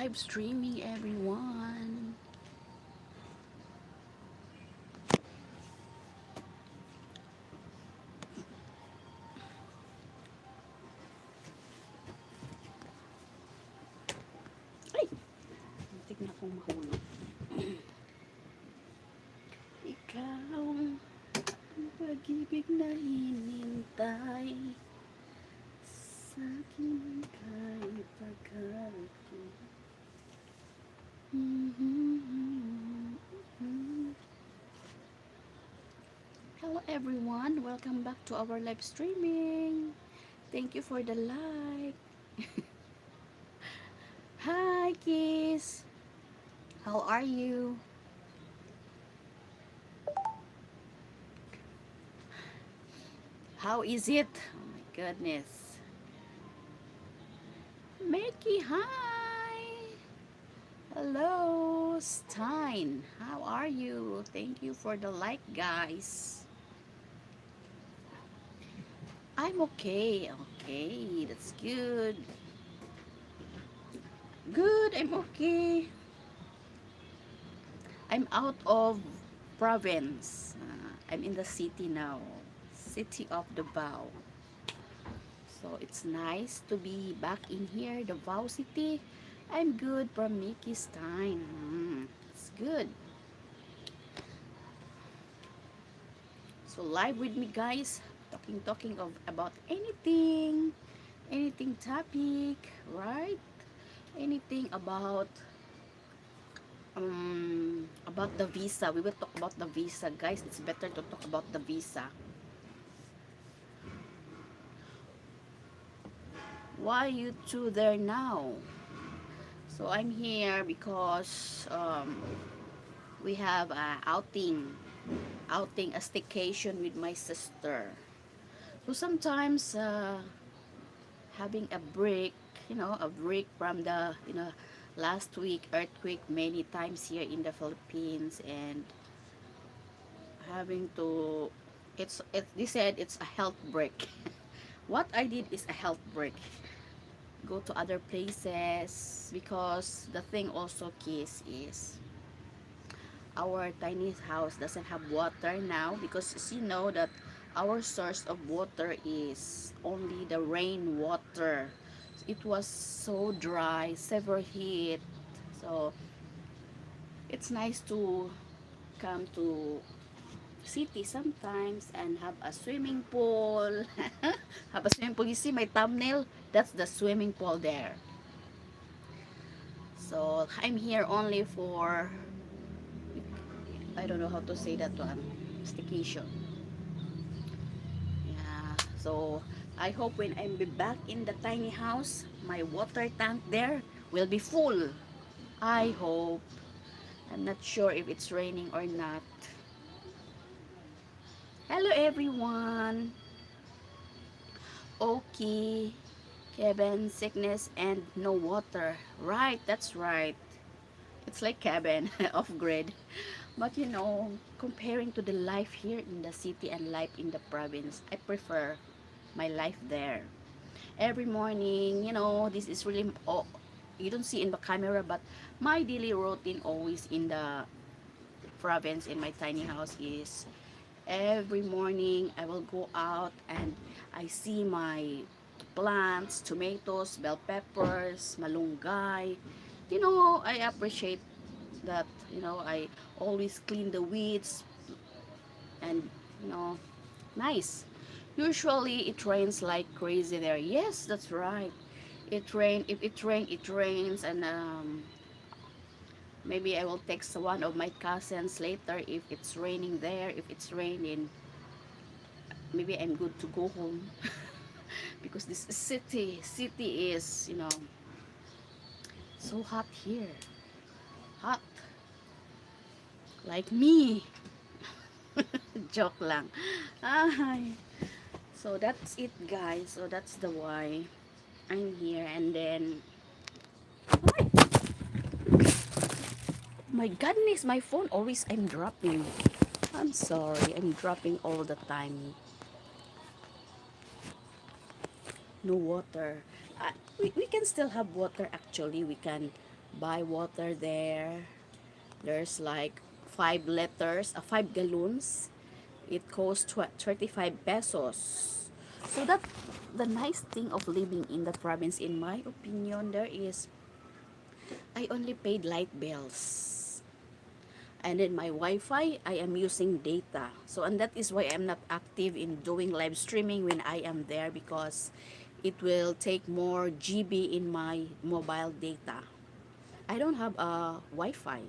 live streaming, everyone. Ay! Muntik na akong mahulog. Ikaw ang pag-ibig na hinintay sa akin kay pagkako. Hello everyone, welcome back to our live streaming. Thank you for the like. Hi Kiss, how are you? How is it? Oh my goodness. Mickey, hi. Hello, Stein. How are you? Thank you for the like, guys. I'm okay. Okay, that's good. Good, I'm okay. I'm out of province. I'm in the city now. City of Davao. So it's nice to be back in here, Davao City. I'm good from Mickey Stein. It's good. So live with me guys, talking of about anything topic, right? Anything about the visa. We will talk about the visa, guys. It's better to talk about the visa. Why you two there now? So I'm here because we have a outing, a staycation with my sister. So sometimes having a break, a break from the, last week earthquake many times here in the Philippines, and having to, they said it's a health break. What I did is a health break. Go to other places because the thing also, Kiss, is our tiny house doesn't have water now because you know that our source of water is only the rain water. It was so dry, severe heat. So it's nice to come to city sometimes and have a swimming pool. Have a swimming pool. You see my thumbnail? That's the swimming pool there. So I'm here only for, I don't know how to say that one, staycation. Yeah, so I hope when I'm be back in the tiny house, my water tank there will be full. I hope. I'm not sure if it's raining or not. Hello everyone. Okay. Kevin, sickness and no water. Right, that's right. It's like Kevin, off grid. But comparing to the life here in the city and life in the province, I prefer my life there. Every morning, this is really, oh, you don't see in the camera, but my daily routine always in the province in my tiny house is every morning I will go out and I see my plants, tomatoes, bell peppers, malunggay. I appreciate that, I always clean the weeds and, you know, nice. Usually it rains like crazy there. Yes, that's right. If it rains, and maybe I will text one of my cousins later if it's raining there. If it's raining, maybe I'm good to go home. Because this city is, so hot here. Hot. Like me. Joke lang. Ay. So that's it, guys. So that's the why I'm here. And then, my goodness, my phone always I'm dropping. I'm sorry, I'm dropping all the time. No water. We can still have water actually. We can buy water there. There's like 5 liters, 5 gallons. It costs 35 pesos. So that the nice thing of living in the province, in my opinion, there is I only paid light bills. And then my Wi-Fi, I am using data. So, and that is why I'm not active in doing live streaming when I am there, because it will take more GB in my mobile data. I don't have a Wi-Fi.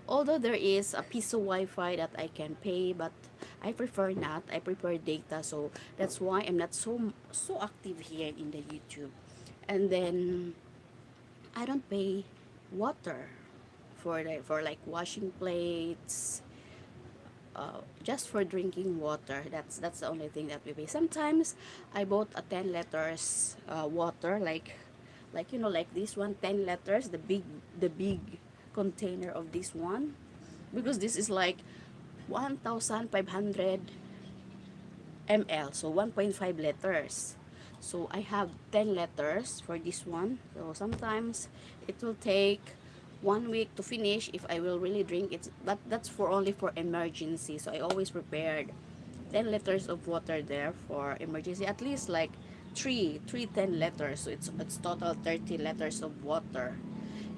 Although there is a piece of Wi-Fi that I can pay, but I prefer not. I prefer data, so that's why I'm not so active here in the YouTube. And then I don't pay water for like washing plates, just for drinking water. That's the only thing that we pay. Sometimes I bought a 10 liters water, like like this one, 10 liters, the big container of this one, because this is like 1,500 ml, so 1.5 liters. So I have 10 liters for this one. So sometimes it will take 1 week to finish if I will really drink it, but that's for only for emergency. So I always prepared 10 liters of water there for emergency, at least like three 10 liters, so it's total 30 liters of water,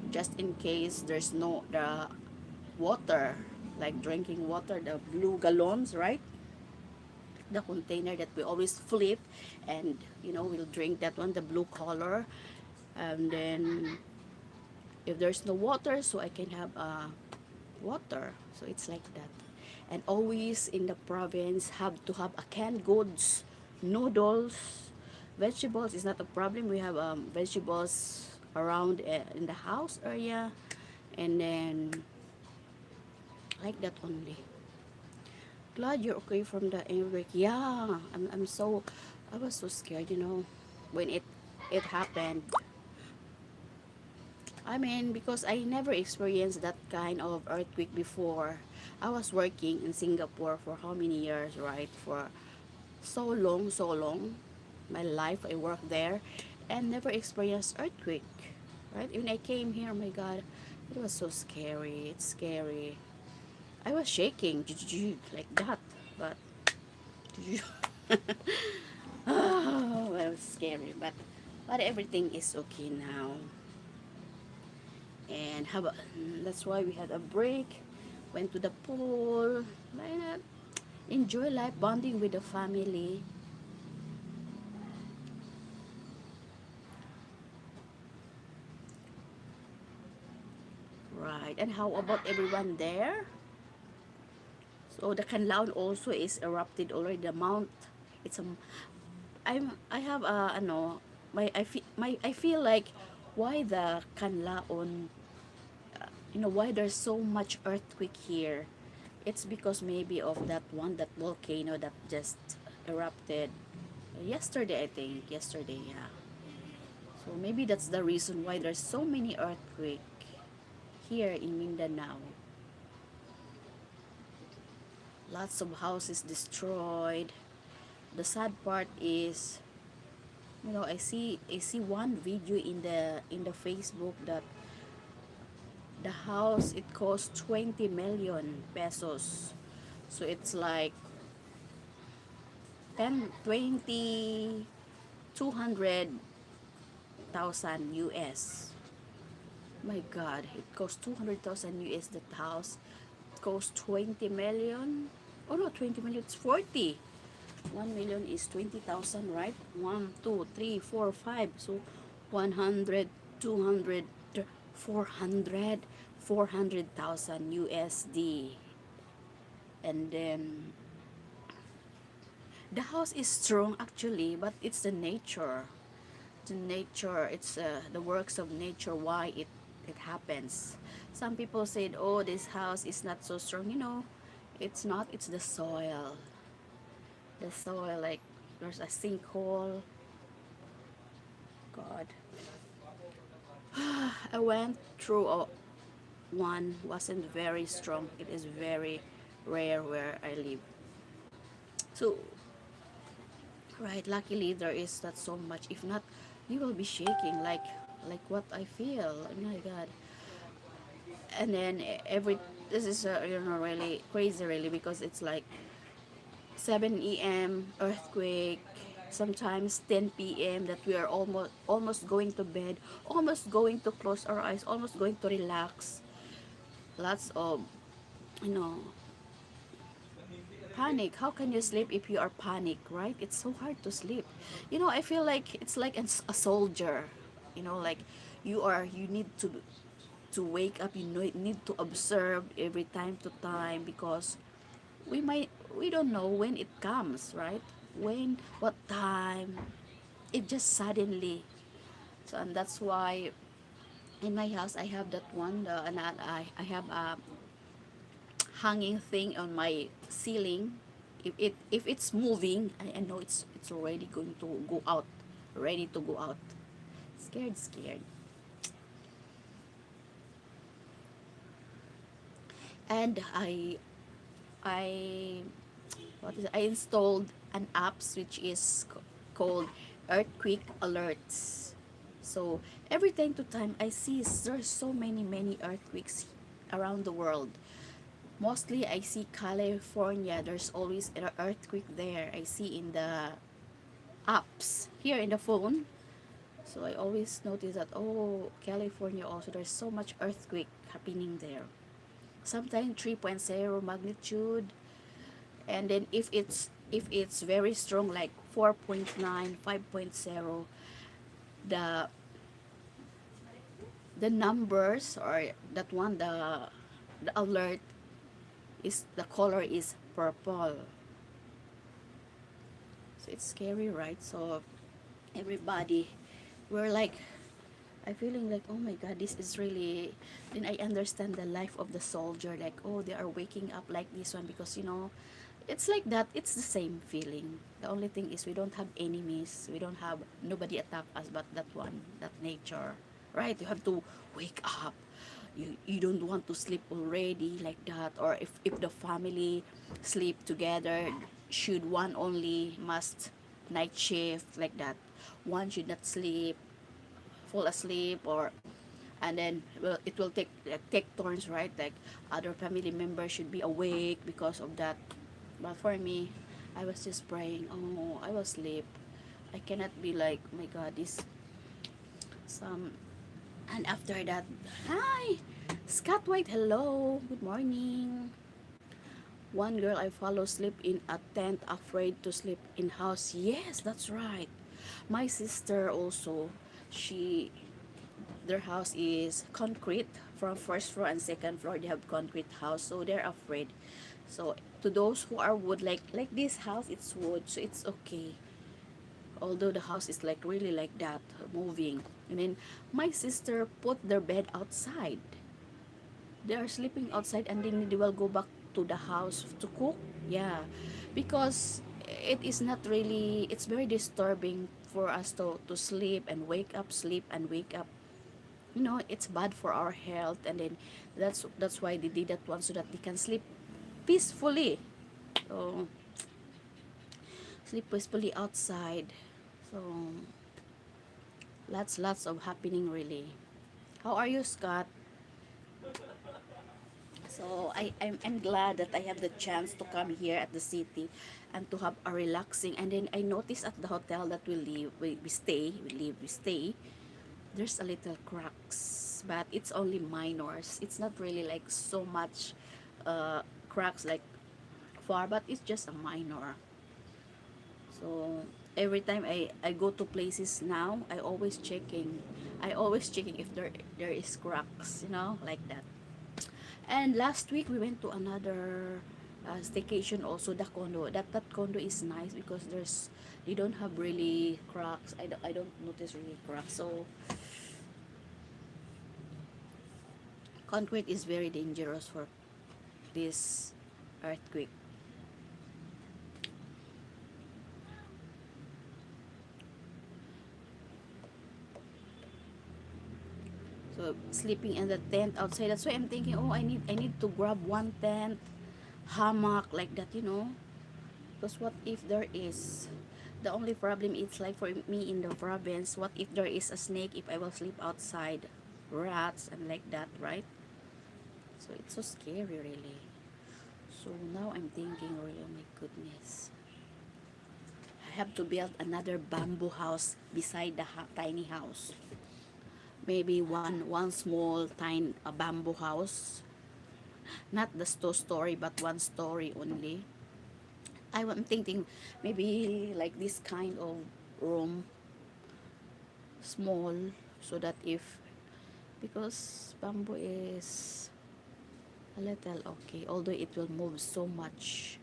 just in case there's no the water, like drinking water, the blue gallons, right? The container that we always flip, and we'll drink that one, the blue color. And then if there's no water, so I can have water. So it's like that. And always in the province have to have a canned goods, noodles, vegetables is not a problem. We have vegetables around in the house area, and then like that only. Glad you're okay from the earthquake. Yeah, I was so scared, when it happened. I mean, because I never experienced that kind of earthquake before. I was working in Singapore for how many years, right? For so long. My life, I worked there and never experienced earthquake, right? When I came here, oh my God, it was so scary. It's scary. I was shaking, like that, but oh, it was scary, but everything is okay now. And how about, that's why we had a break, went to the pool, like that. Enjoy life, bonding with the family. Right. And how about everyone there? So the Canlaon also is erupted already. The mount, it's a, I have I feel like, why the Canlaon, why there's so much earthquake here. It's because maybe of that one, that volcano that just erupted yesterday, I think. Yesterday, yeah. So maybe that's the reason why there's so many earthquake here in Mindanao. Lots of houses destroyed. The sad part is, I see one video in the Facebook that the house, it cost 20 million pesos. So it's like 10 20 200,000 US. My God, it cost 200,000 US. That house cost 20 million. Oh no, 20 million, it's 40. 1 million is 20,000, right? 1, 2, 3, 4, 5. So 100, 200, 400, 400,000 USD. And then the house is strong actually, but it's the nature. The nature, it's the works of nature, why it happens. Some people said, oh, this house is not so strong. It's not. It's the soil, like there's a sinkhole. God. I went through one, wasn't very strong. It is very rare where I live. So, right, luckily there is not so much. If not, you will be shaking like what I feel. Oh my God. And then every this is really crazy really, because it's like 7 a.m. earthquake, sometimes 10 p.m. that we are almost going to bed, almost going to close our eyes, almost going to relax. Lots of, you know, panic. How can you sleep if you are panic, right? It's so hard to sleep. I feel like it's like a soldier. Like you need to wake up. Need to observe every time to time, because we don't know when it comes, right? What time? It just suddenly. So, and that's why in my house I have that one, and I have a hanging thing on my ceiling. If it's moving, I know it's already going to go out, ready to go out. Scared. And I I installed an apps which is called earthquake alerts. So every time to time I see there's so many earthquakes around the world. Mostly I see California. There's always an earthquake there. I see in the apps here in the phone. So I always notice that, oh, California also, there's so much earthquake happening there. Sometimes 3.0 magnitude, and then if it's very strong, like 4.9, 5.0, the the numbers, or that one, the alert is, the color is purple. So it's scary, right? So everybody, we're like, I feeling like, oh my God, this is really. Then I understand the life of the soldier. Like, oh, they are waking up like this one, because it's like that. It's the same feeling. The only thing is we don't have enemies. We don't have nobody attack us, but that one, that nature, right? You have to wake up. You don't want to sleep already like that. Or if the family sleep together, should one only must night shift like that. One should not sleep, fall asleep, or and then, well, it will take turns, right? Like other family members should be awake because of that. But for me, I was just praying, oh, I will sleep. I cannot be like, oh my God, this some. And after that, hi, Scott White, hello, good morning. One girl I follow sleep in a tent, afraid to sleep in house. Yes, that's right. My sister also, she their house is concrete. From first floor and second floor they have concrete house, so they're afraid. So to those who are wood, like this house, it's wood, so it's okay. Although the house is like really like that, moving. And then my sister put their bed outside. They are sleeping outside, and then they will go back to the house to cook. Yeah, because it is not really, it's very disturbing for us to sleep and wake up, sleep and wake up. It's bad for our health. And then that's why they did that one, so that they can sleep peacefully. So sleep peacefully outside. So lots of happening really. How are you, Scott? So I'm glad that I have the chance to come here at the city and to have a relaxing. And then I noticed at the hotel that we stay, there's a little cracks, but it's only minors. It's not really like so much cracks like far, but it's just a minor. So every time I go to places now, I always checking if there is cracks, like that. And last week we went to another staycation also, the condo. That condo is nice because they don't have really cracks. I don't notice really cracks. So concrete is very dangerous for this earthquake. So sleeping in the tent outside. That's why I'm thinking, oh, I need to grab one tent, hammock like that. Because what if there is The only problem is like for me in the province, what if there is a snake if I will sleep outside? Rats and like that, right? So it's so scary really. So now I'm thinking really, oh my goodness. I have to build another bamboo house beside the tiny house. Maybe one small tiny bamboo house. Not the two-story but one story only. I'm thinking maybe like this kind of room, small, so that if, because bamboo is a little okay, although it will move so much.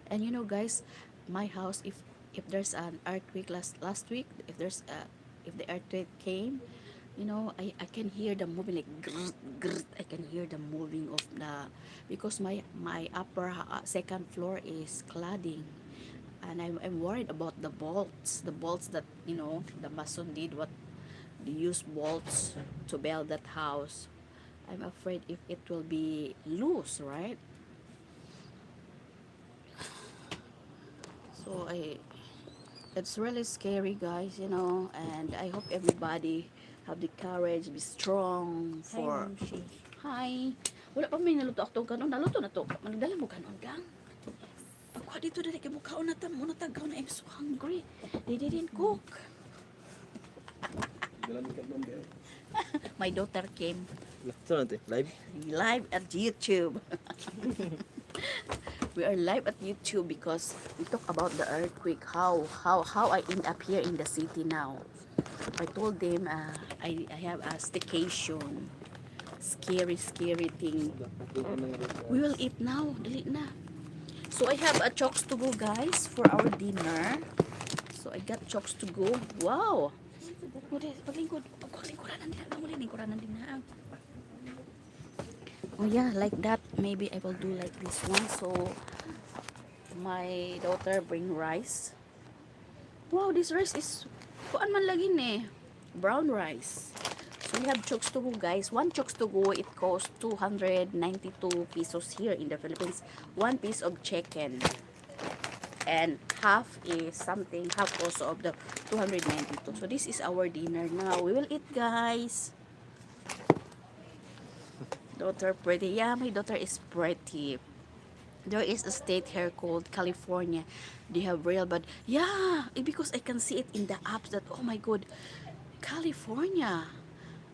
And you know guys, my house, if there's an earthquake last week, if the earthquake came, you know, I can hear the moving like grrrt, grrrt. I can hear the moving of the, because my upper second floor is cladding, and I'm worried about the bolts that, you know, the mason did what they use bolts to build that house. I'm afraid if it will be loose, right? So it's really scary guys, you know, and I hope everybody have the courage, be strong Hi, for. Ma'am Shi. Hi. Wala pa may naluto ako kanon, naluto na to. Magdala mo kanon gang. Pagkuha dito dali kay mukhaon na tam, muna tagaw na, I'm so hungry. They didn't cook. My daughter came Saan natin? Live? live at YouTube. We are live at YouTube because we talk about the earthquake, how I end up here in the city now. I told them I have a staycation. Scary thing. We will eat now. Dali na. So I have a chokes to go guys for our dinner. So I got chokes to go. Wow. Paglingkod. Paglingkoranan din. Muli lingkoranan din na. Oh yeah, like that. Maybe I will do like this one. So my daughter bring rice. Wow, this rice is kuan man lagi ni. Brown rice. So we have chokes to go guys. One chokes to go, it costs 292 pesos here in the Philippines. One piece of chicken. And half is something, half also of the 292. So this is our dinner now. We will eat guys. Daughter pretty. Yeah, my daughter is pretty. There is a state here called California. They have real, but yeah, because I can see it in the apps that, oh my god, California.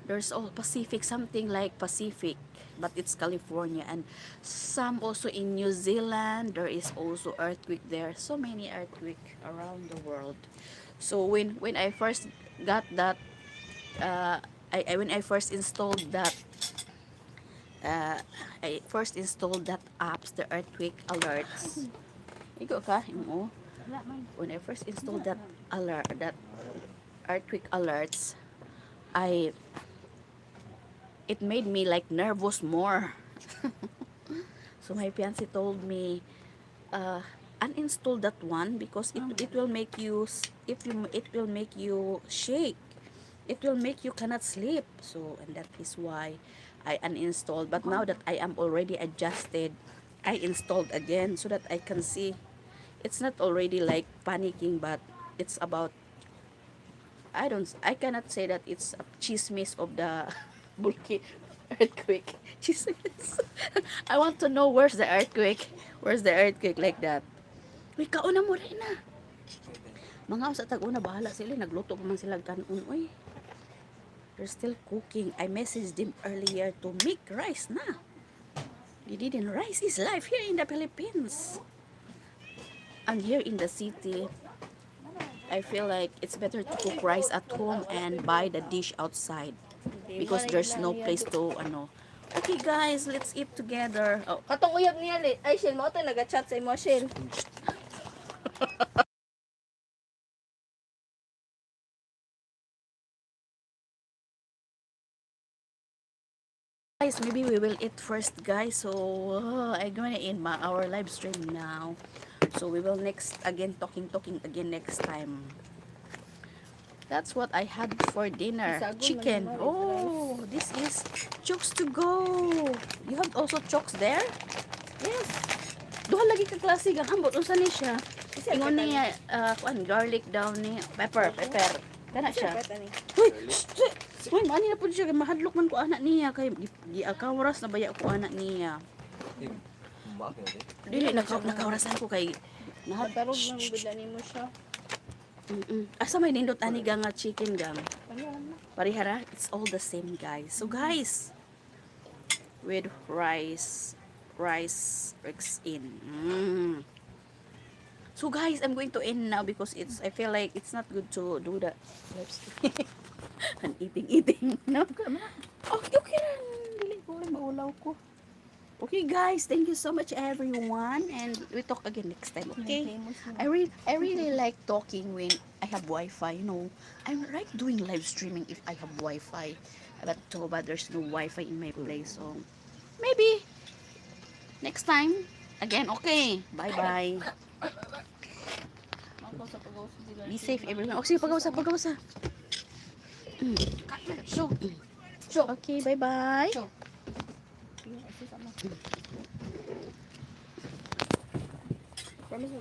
There's all Pacific, something like Pacific, but it's California. And some also in New Zealand, there is also earthquake there. So many earthquake around the world. So when I first got that, when I first installed that, I first installed that apps, the earthquake alerts. Ikaw ka, mo. When I first installed that alert, that earthquake alerts, I it made me like nervous more. So my fiance told me, uninstall that one because it will make you it will make you shake. It will make you cannot sleep. So and that is why I uninstalled. But now that I am already adjusted, I installed again so that I can see. It's not already like panicking, but it's about, I cannot say that it's a chismis of the bulky earthquake. Chismis. I want to know where's the earthquake. Where's the earthquake like that? Uy, kauna mo rin na. Mga sa tag-una, bahala sila. Nagluto pa man sila kanon. Uy, they're still cooking. I messaged them earlier to make rice na. They didn't. Rice is life here in the Philippines. And here in the city, I feel like it's better to cook rice at home and buy the dish outside because there's no place to ano. Okay guys, let's eat together. Oh, Katong uyab niya, ay, Shell, mo ito nag-chat sa imo, Shell. guys, maybe we will eat first guys. So I'm gonna end our live stream now. So we will next again talking again next time. That's what I had for dinner. Isago, Chicken. malinaw, Oh, this is chokes to go. You have also chokes there? Yes. Duha lagi ka klase gang ambot unsa ni siya? Ingon niya, kuan, garlic daw ni, pepper. Kana siya. Ani. Uy, uy, mani na po siya, kay mahadlok man ko anak niya, kay giakawaras na baya ko anak niya. Dili, nakawarasan ko kay, Natarog lang bigla nimo siya. Asa may nindot ani gang nga chicken gang. Ano? Parihara, it's all the same guys. So guys, with rice mixed in. So guys, I'm going to end now because I feel like it's not good to do that live stream. And eating. No? Okay ran. Dili ko maulaw ko. Okay guys, thank you so much everyone, and we talk again next time, okay? I really like talking when I have Wi-Fi, you know. I like doing live streaming if I have Wi-Fi. But too bad there's no Wi-Fi in my place, so maybe next time again, okay? Bye-bye. Be safe everyone. Okay, pag-usa. So, okay, bye-bye. Promise mo,